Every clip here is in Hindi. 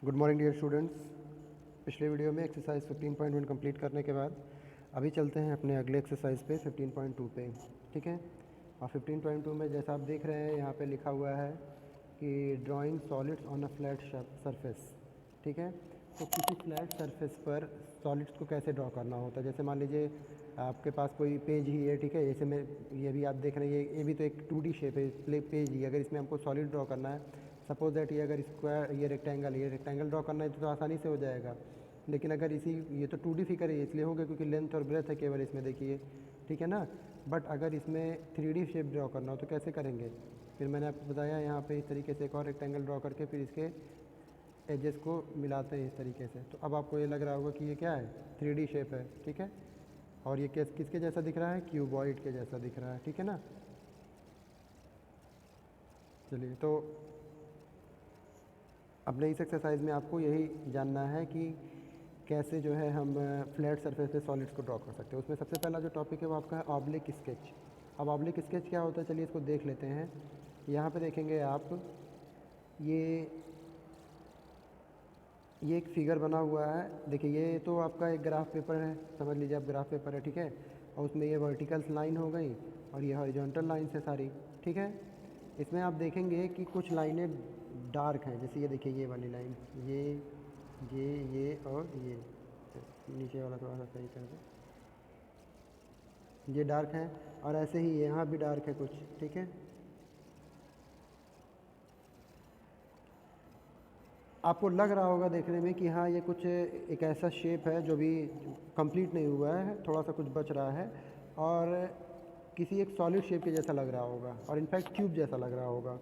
Good morning dear students. पिछले वीडियो में एक्सरसाइज 15.1 कंप्लीट करने के बाद अभी चलते हैं अपने अगले एक्सरसाइज पे 15.2 पे। ठीक है, और 15.2 में जैसा आप देख रहे हैं यहाँ पे लिखा हुआ है कि drawing solids on a flat surface. ठीक है, तो किसी फ्लैट सरफेस पर सॉलिड्स को कैसे ड्रॉ करना होता है। जैसे मान लीजिए आपके पास कोई पेज ही है, ठीक है, जैसे मैं ये भी आप देख रहे हैं, ये भी तो एक 2D शेप है पेज ही। अगर इसमें हमको सॉलिड ड्रॉ करना है, सपोज दैट ये अगर स्क्वायर ये रेक्टेंगल ड्रॉ करना है तो आसानी से हो जाएगा। लेकिन अगर ये तो 2D फिगर है इसलिए होगा क्योंकि लेंथ और ब्रेथ है केवल इसमें, देखिए, ठीक है ना। बट अगर इसमें 3D शेप ड्रॉ करना हो तो कैसे करेंगे। फिर मैंने आपको बताया यहाँ पे इस तरीके से एक और रेक्टेंगल ड्रॉ करके फिर इसके एजेस को मिलाते हैं इस तरीके से। तो अब आपको ये लग रहा होगा कि ये क्या है, 3D शेप है, ठीक है। और ये किसके जैसा दिख रहा है, क्यूबॉइड के जैसा दिख रहा है, ठीक है ना। चलिए, तो अपने इस एक्सरसाइज में आपको यही जानना है कि कैसे जो है हम फ्लैट सरफेस पे सॉलिड्स को ड्रॉ कर सकते हैं। उसमें सबसे पहला जो टॉपिक है वो आपका है ऑब्लिक स्केच। अब ऑब्लिक स्केच क्या होता है, चलिए इसको देख लेते हैं। यहाँ पे देखेंगे आप, ये एक फिगर बना हुआ है। देखिए, ये तो आपका एक ग्राफ पेपर है, समझ लीजिए आप ग्राफ पेपर है, ठीक है। और उसमें ये वर्टिकल लाइन हो गई और ये हॉरिजॉन्टल लाइन है सारी, ठीक है। इसमें आप देखेंगे कि कुछ लाइनें डार्क हैं, जैसे ये देखिए ये वाली लाइन, ये और ये नीचे वाला थोड़ा सा सही कर दें, ये डार्क है। और ऐसे ही यहाँ भी डार्क है कुछ, ठीक है। आपको लग रहा होगा देखने में कि हाँ ये कुछ एक ऐसा शेप है जो भी कंप्लीट नहीं हुआ है, थोड़ा सा कुछ बच रहा है और किसी एक सॉलिड शेप के जैसा लग रहा होगा और इनफैक्ट क्यूब जैसा लग रहा होगा।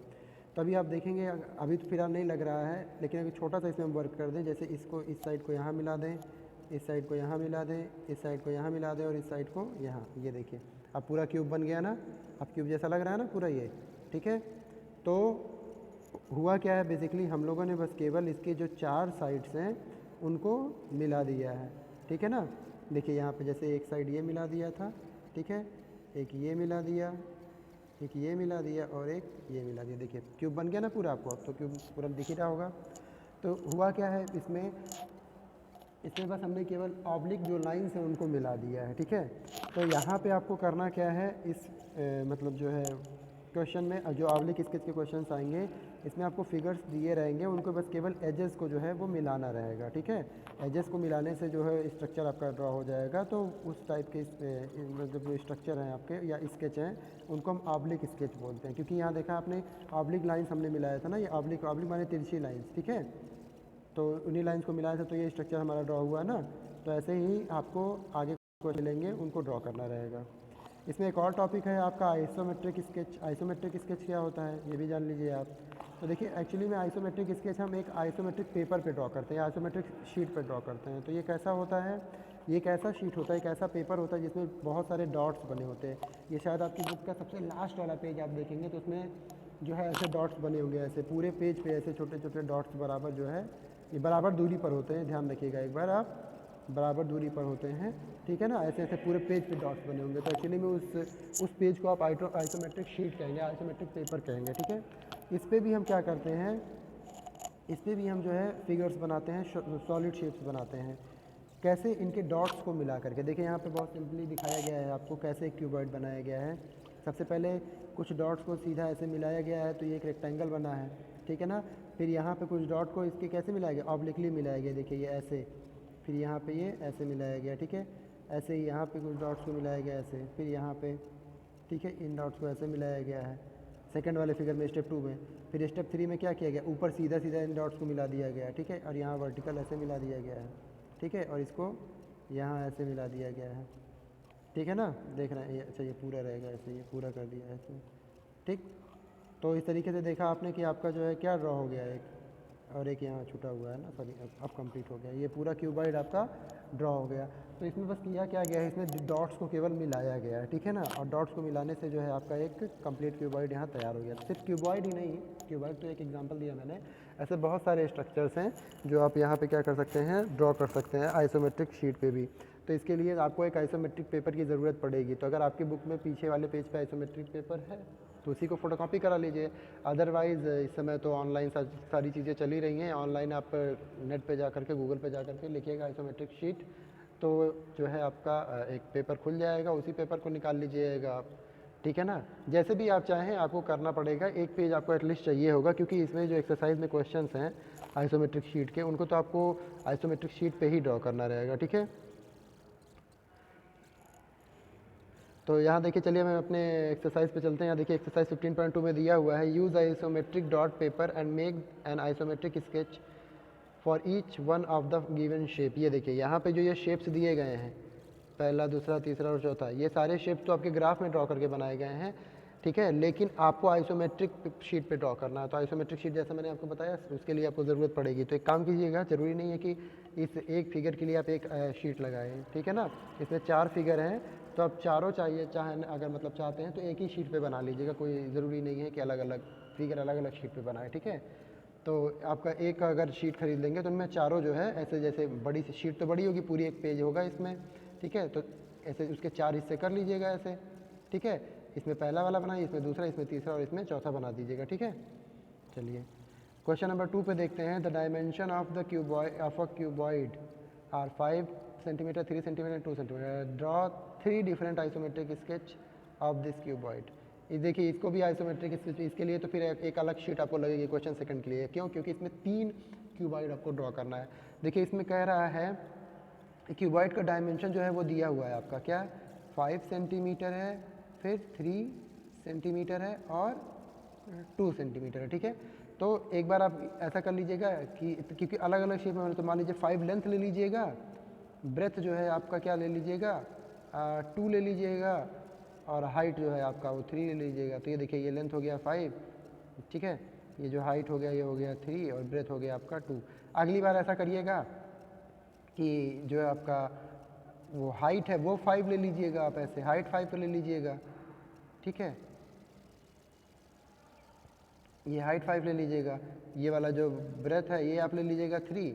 तभी आप देखेंगे, अभी तो फिलहाल नहीं लग रहा है, लेकिन अगर छोटा सा इसमें हम वर्क कर दें, जैसे इसको इस साइड को यहाँ मिला दें, इस साइड को यहाँ मिला दें, इस साइड को यहाँ मिला दें और इस साइड को यहाँ, ये देखिए अब पूरा क्यूब बन गया ना। अब क्यूब जैसा लग रहा है ना पूरा ये, ठीक है। तो हुआ क्या है, बेसिकली हम लोगों ने बस केवल इसके जो 4 साइड्स हैं उनको मिला दिया है, ठीक है ना। देखिए यहाँ पे जैसे एक साइड ये मिला दिया था, ठीक है, एक ये मिला दिया, एक ये मिला दिया और एक ये मिला दिया। देखिए क्यूब बन गया ना पूरा, आपको अब तो क्यूब पूरा दिख ही रहा होगा। तो हुआ क्या है, इसमें बस हमने केवल ऑब्लिक जो लाइंस हैं उनको मिला दिया है, ठीक है। तो यहाँ पे आपको करना क्या है, इस मतलब जो है क्वेश्चन में जो ऑब्लिक स्केच के क्वेश्चंस आएंगे इसमें आपको फिगर्स दिए रहेंगे, उनको बस केवल एजेस को जो है वो मिलाना रहेगा, ठीक है। एजेस को मिलाने से जो है स्ट्रक्चर आपका ड्रॉ हो जाएगा। तो उस टाइप के मतलब जो स्ट्रक्चर हैं आपके या स्केच हैं उनको हम ऑब्लिक स्केच बोलते हैं, क्योंकि यहाँ देखा आपने ऑब्लिक लाइन्स हमने मिलाया था ना, ये ऑब्लिक माने तिरछी लाइन्स, ठीक है। तो उन्हीं लाइन्स को मिलाया था तो ये स्ट्रक्चर हमारा ड्रॉ हुआ ना। तो ऐसे ही आपको आगे को मिलेंगे उनको ड्रॉ करना रहेगा। इसमें एक और टॉपिक है आपका आइसोमेट्रिक स्केच। आइसोमेट्रिक स्केच क्या होता है ये भी जान लीजिए आप। तो देखिए एक्चुअली में आइसोमेट्रिक स्केच हम एक आइसोमेट्रिक पेपर पे ड्रॉ करते हैं, आइसोमेट्रिक शीट पे ड्रॉ करते हैं। तो ये कैसा होता है, ये एक ऐसा शीट होता है, एक ऐसा पेपर होता है जिसमें बहुत सारे डॉट्स बने होते हैं। ये शायद आपकी बुक का सबसे लास्ट वाला पेज आप देखेंगे तो उसमें जो है ऐसे डॉट्स बने होंगे, ऐसे पूरे पेज पे ऐसे छोटे छोटे डॉट्स बराबर जो है ये बराबर दूरी पर होते हैं। ध्यान रखिएगा एक बार, आप बराबर दूरी पर होते हैं, ठीक है ना। ऐसे ऐसे पूरे पेज पे डॉट्स बने होंगे। तो एक्चुअली में उस पेज को आप आइसोमेट्रिक शीट कहेंगे, आइसोमेट्रिक पेपर कहेंगे, ठीक है। इस पर भी हम क्या करते हैं, इस पर भी हम जो है फिगर्स बनाते हैं, सॉलिड शेप्स बनाते हैं। कैसे, इनके डॉट्स को मिला करके। देखिए यहाँ पे बहुत सिंपली दिखाया गया है आपको कैसे एक क्यूबॉइड बनाया गया है। सबसे पहले कुछ डॉट्स को सीधा ऐसे मिलाया गया है तो ये एक रेक्टेंगल बना है, ठीक है ना। फिर यहाँ पे कुछ डॉट को इसके कैसे मिलाया गया, ऑब्लिकली मिलाया गया, देखिए ये ऐसे। फिर यहाँ पे ये ऐसे मिलाया गया, ठीक है। ऐसे ही यहाँ पे कुछ डॉट्स को मिलाया गया ऐसे, फिर यहाँ पे, ठीक है, इन डॉट्स को ऐसे मिलाया गया है सेकंड वाले फिगर में, स्टेप 2 में। फिर स्टेप 3 में क्या किया गया, ऊपर सीधा सीधा इन डॉट्स को मिला दिया गया, ठीक है। और यहाँ वर्टिकल ऐसे मिला दिया गया है, ठीक है। और इसको यहाँ ऐसे मिला दिया गया है, ठीक है ना। देख रहे हैं ये, अच्छा ये पूरा रहेगा ऐसे, ये पूरा कर दिया है ऐसे, ठीक। तो इस तरीके से देखा आपने कि आपका जो है क्या ड्रॉ हो गया, एक और एक यहाँ छूटा हुआ है ना, सॉरी अब कंप्लीट हो गया, ये पूरा क्यूबॉइड आपका ड्रॉ हो गया। तो इसमें बस किया क्या गया है, इसमें डॉट्स को केवल मिलाया गया है, ठीक है ना। और डॉट्स को मिलाने से जो है आपका एक कंप्लीट क्यूबॉइड यहाँ तैयार हो गया। सिर्फ क्यूबॉइड ही नहीं, क्यूबॉइड तो एक एग्जांपल दिया मैंने, ऐसे बहुत सारे स्ट्रक्चर्स हैं जो आप यहाँ पे क्या कर सकते हैं, ड्रॉ कर सकते हैं आइसोमेट्रिक शीट पे भी। तो इसके लिए आपको एक आइसोमेट्रिक पेपर की ज़रूरत पड़ेगी। तो अगर आपकी बुक में पीछे वाले पेज पे आइसोमेट्रिक पेपर है तो उसी को फ़ोटोकॉपी करा लीजिए। अदरवाइज़ इस समय तो ऑनलाइन सारी चीज़ें चली रही हैं। ऑनलाइन आप नेट पे जा करके, गूगल पे जा करके लिखिएगा आइसोमेट्रिक शीट, तो जो है आपका एक पेपर खुल जाएगा, उसी पेपर को निकाल लीजिएगा आप, ठीक है ना। जैसे भी आप चाहें आपको करना पड़ेगा, एक पेज आपको एटलीस्ट चाहिए होगा, क्योंकि इसमें जो एक्सरसाइज में क्वेश्चंस हैं आइसोमेट्रिक शीट के, उनको तो आपको आइसोमेट्रिक शीट पे ही ड्रॉ करना रहेगा, ठीक है। तो यहाँ देखिए, चलिए मैं अपने एक्सरसाइज पे चलते हैं। यहाँ देखिए एक्सरसाइज 15.2 में दिया हुआ है, use isometric dot paper and make an isometric sketch for each one of the given shape. ये देखिए यहाँ पे जो ये शेप्स दिए गए हैं, पहला, दूसरा, तीसरा और चौथा, ये सारे शेप्स तो आपके ग्राफ में ड्रॉ करके बनाए गए हैं, ठीक है, लेकिन आपको आइसोमेट्रिक शीट पे ड्रॉ करना है। तो आइसोमेट्रिक शीट जैसा मैंने आपको बताया, उसके लिए आपको ज़रूरत पड़ेगी। तो एक काम कीजिएगा, ज़रूरी नहीं है कि इस एक फिगर के लिए आप एक शीट लगाएं, ठीक है ना। इसमें 4 फिगर हैं, तो आप चारों चाहिए, चाहे अगर मतलब चाहते हैं तो एक ही शीट पे बना लीजिएगा, कोई ज़रूरी नहीं है कि अलग अलग फिगर अलग अलग शीट पे बनाए, ठीक है। तो आपका एक अगर शीट खरीद लेंगे तो उनमें चारों जो है ऐसे, जैसे बड़ी सी शीट तो बड़ी होगी, पूरी एक पेज होगा इसमें, ठीक है। तो ऐसे उसके 4 हिस्से कर लीजिएगा ऐसे, ठीक है। इसमें पहला वाला बनाइए, इसमें दूसरा, इसमें तीसरा और इसमें चौथा बना दीजिएगा, ठीक है। चलिए क्वेश्चन नंबर 2 पे देखते हैं। The dimension of the cuboid of a cuboid are 5 centimetre, 3 centimetre, 2 centimetre. Draw 3 different isometric sketch of this cuboid. ये देखिए, इसको भी आइसोमेट्रिक स्केच, इसके लिए तो फिर एक अलग शीट आपको लगेगी क्वेश्चन सेकंड के लिए। क्यों? क्योंकि इसमें 3 क्यूबॉइड आपको ड्रॉ करना है। देखिए इसमें कह रहा है क्यूबॉइड का डायमेंशन जो है वो दिया हुआ है आपका, क्या 5 सेंटीमीटर है, फिर 3 सेंटीमीटर है और 2 सेंटीमीटर है, ठीक है। तो एक बार आप ऐसा कर लीजिएगा कि क्योंकि अलग अलग शेप में, तो मान लीजिए 5 लेंथ ले लीजिएगा, ब्रेथ जो है आपका क्या ले लीजिएगा 2 ले लीजिएगा, और हाइट जो है आपका वो 3 ले लीजिएगा। तो ये देखिए, ये लेंथ हो गया 5, ठीक है, ये जो हाइट हो गया ये हो गया 3 और ब्रेथ हो गया आपका 2। अगली बार ऐसा करिएगा कि जो है आपका वो हाइट है वो 5 ले लीजिएगा, आप ऐसे हाइट 5 पे ले लीजिएगा, ठीक है, ये हाइट 5 ले लीजिएगा। ये वाला जो ब्रेथ है ये आप ले लीजिएगा 3,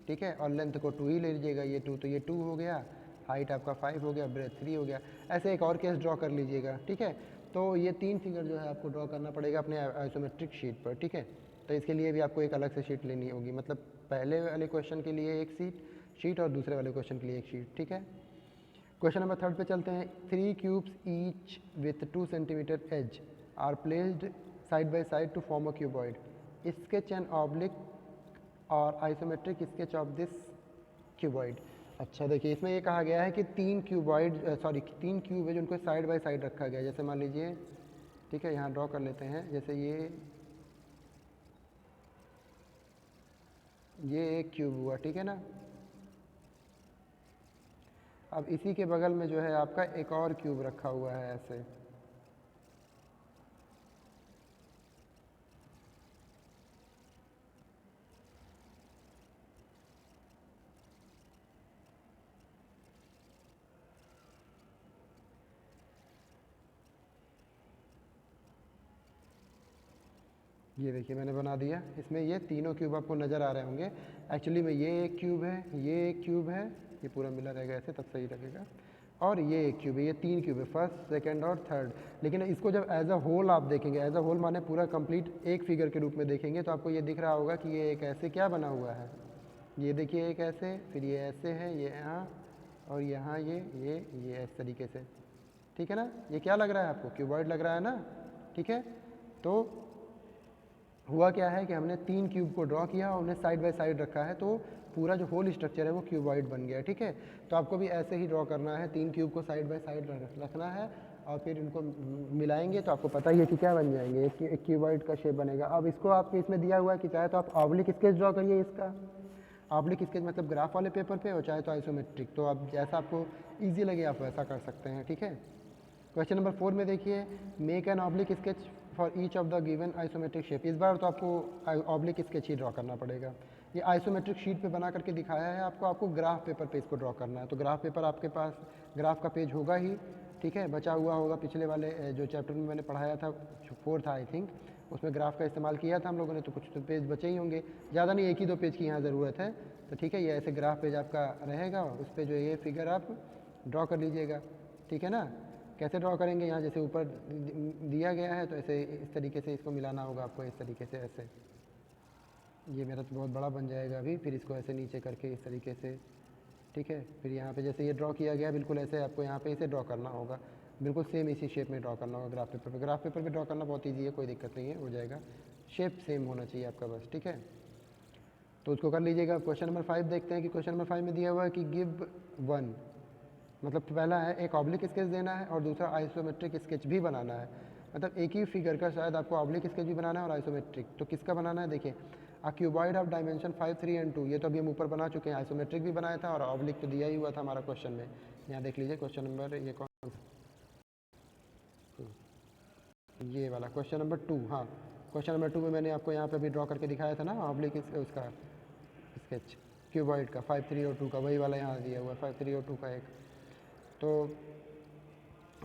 ठीक है, और लेंथ को 2 ही ले लीजिएगा, ये 2, तो ये 2 हो गया, हाइट आपका 5 हो गया, ब्रेथ 3 हो गया। ऐसे एक और केस ड्रॉ कर लीजिएगा, ठीक है। तो ये 3 फिगर जो है आपको ड्रॉ करना पड़ेगा अपने आइसोमेट्रिक शीट पर, ठीक है। तो इसके लिए भी आपको एक अलग से शीट लेनी होगी, मतलब पहले वाले क्वेश्चन के लिए एक शीट और दूसरे वाले क्वेश्चन के लिए एक शीट, ठीक है। क्वेश्चन नंबर 3 पे चलते हैं। 3 cubes each with 2 centimetre edge are placed side by side to form a cuboid. Sketch an oblique और isometric sketch of this cuboid. अच्छा देखिए, इसमें ये कहा गया है कि 3 क्यूब है जिनको साइड बाय साइड रखा गया है। जैसे मान लीजिए, ठीक है, यहाँ ड्रॉ कर लेते हैं, जैसे ये एक क्यूब हुआ, ठीक है ना। अब इसी के बगल में जो है आपका एक और क्यूब रखा हुआ है ऐसे, ये देखिए मैंने बना दिया। इसमें ये तीनों क्यूब आपको नज़र आ रहे होंगे। एक्चुअली में ये एक क्यूब है, ये एक क्यूब है, ये पूरा मिला रहेगा ऐसे तब सही लगेगा, और ये एक क्यूब है, ये 3 क्यूब है, फर्स्ट, सेकंड और थर्ड। लेकिन इसको जब एज अ होल आप देखेंगे, एज अ होल माने पूरा कंप्लीट एक फिगर के रूप में देखेंगे, तो आपको ये दिख रहा होगा कि ये एक ऐसे क्या बना हुआ है। ये देखिए एक ऐसे, फिर ये ऐसे है, ये यहाँ और यहाँ ये इस तरीके से, ठीक है ना। ये क्या लग रहा है आपको? क्यूबॉइड लग रहा है ना, ठीक है। तो हुआ क्या है कि हमने 3 क्यूब को ड्रॉ किया और उन्हें साइड बाय साइड रखा है, तो पूरा जो होल स्ट्रक्चर है वो क्यूबॉइड बन गया, ठीक है। तो आपको भी ऐसे ही ड्रॉ करना है, 3 क्यूब को साइड बाय साइड रखना है और फिर इनको मिलाएंगे तो आपको पता ही है कि क्या बन जाएंगे, एक क्यूबॉइड का शेप बनेगा। अब इसको आपके इसमें दिया हुआ है कि चाहे तो आप ऑब्लिक स्केच ड्रॉ करिए इसका, ऑब्लिक स्केच मतलब ग्राफ वाले पेपर पे, और चाहे तो आइसोमेट्रिक, तो आप जैसा आपको ईजी लगे आप वैसा कर सकते हैं, ठीक है। क्वेश्चन नंबर 4 में देखिए, make an oblique sketch for each of the given isometric shape. इस बार तो आपको ऑब्लिक स्केच ही ड्रॉ करना पड़ेगा। ये आइसोमेट्रिक शीट पे बना करके दिखाया है आपको ग्राफ पेपर पे इसको ड्रॉ करना है। तो ग्राफ पेपर आपके पास ग्राफ का पेज होगा ही, ठीक है, बचा हुआ होगा। पिछले वाले जो चैप्टर में मैंने पढ़ाया था, 4 था आई थिंक, उसमें ग्राफ का इस्तेमाल किया था हम लोगों ने, तो कुछ तो पेज बचे ही होंगे, ज़्यादा नहीं, एक ही 2 पेज की यहाँ ज़रूरत है। तो ठीक है, ये ऐसे ग्राफ पेज आपका रहेगा, उस पर जो ये फिगर आप ड्रॉ कर लीजिएगा, ठीक है ना। कैसे ड्रॉ करेंगे, यहाँ जैसे ऊपर दिया गया है तो ऐसे इस तरीके से इसको मिलाना होगा आपको, इस तरीके से ऐसे। ये मेरा तो बहुत बड़ा बन जाएगा अभी, फिर इसको ऐसे नीचे करके इस तरीके से, ठीक है। फिर यहाँ पे जैसे ये ड्रॉ किया गया बिल्कुल ऐसे आपको यहाँ पे इसे ड्रॉ करना होगा, बिल्कुल सेम इसी शेप में ड्रॉ करना होगा ग्राफ पेपर पे। ग्राफ पेपर पे ड्रॉ करना बहुत ईजी है, कोई दिक्कत नहीं है, हो जाएगा। शेप सेम होना चाहिए आपका बस, ठीक है। तो उसको कर लीजिएगा। क्वेश्चन नंबर 5 देखते हैं कि क्वेश्चन नंबर 5 में दिया हुआ है कि गिव 1, मतलब पहला है एक ऑब्लिक स्केच देना है और दूसरा आइसोमेट्रिक स्केच भी बनाना है। मतलब एक ही फिगर का शायद आपको ऑब्लिक स्केच भी बनाना है और आइसोमेट्रिक। तो किसका बनाना है, देखिए a cuboid of dimension 5, 3 and 2, ये तो अभी हम ऊपर बना चुके हैं। आइसोमेट्रिक भी बनाया था और ऑब्लिक तो दिया ही हुआ था हमारा क्वेश्चन में। यहाँ देख लीजिए क्वेश्चन नंबर, ये कौन सा, ये वाला क्वेश्चन नंबर 2। हाँ, क्वेश्चन नंबर 2 में मैंने आपको यहाँ पे अभी ड्रॉ करके दिखाया था ना ऑब्लिक उसका स्केच क्यूबॉइड का 5, 3 और 2 का, वही वाला यहाँ दिया हुआ है 5, 3 और 2 का एक। तो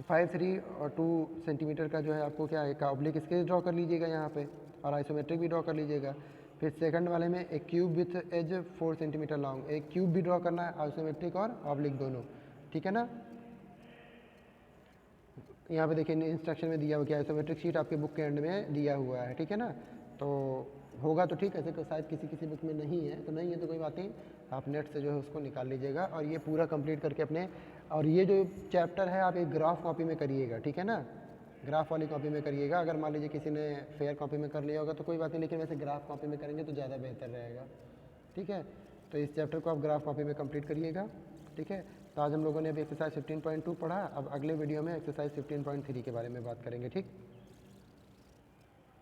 5, 3 और 2 सेंटीमीटर का जो है आपको क्या है, ऑब्लिक स्केच ड्रॉ कर लीजिएगा यहाँ पे, और आइसोमेट्रिक भी ड्रॉ कर लीजिएगा। फिर सेकंड वाले में एक cube with edge 4 centimetre long, एक क्यूब भी ड्रॉ करना है, आइसोमेट्रिक और ऑब्लिक दोनों, ठीक है ना। यहाँ पे देखिए इंस्ट्रक्शन में दिया हुआ कि आइसोमेट्रिक शीट आपके बुक के एंड में दिया हुआ है, ठीक है ना। तो होगा तो ठीक है, ऐसे शायद किसी किसी बुक में नहीं है, तो नहीं है तो कोई बात नहीं, आप नेट से जो है उसको निकाल लीजिएगा और ये पूरा कंप्लीट करके अपने, और ये जो चैप्टर है आप एक ग्राफ कॉपी में करिएगा, ठीक है ना। ग्राफ वाली कॉपी में करिएगा। अगर मान लीजिए किसी ने फेयर कॉपी में कर लिया होगा तो कोई बात नहीं, लेकिन वैसे ग्राफ कॉपी में करेंगे तो ज़्यादा बेहतर रहेगा, ठीक है। तो इस चैप्टर को आप ग्राफ कॉपी में कंप्लीट करिएगा, ठीक है। तो आज हम लोगों ने अभी एक्सरसाइज 15.2 पढ़ा। अब अगले वीडियो में एक्सरसाइज 15.3 के बारे में बात करेंगे, ठीक।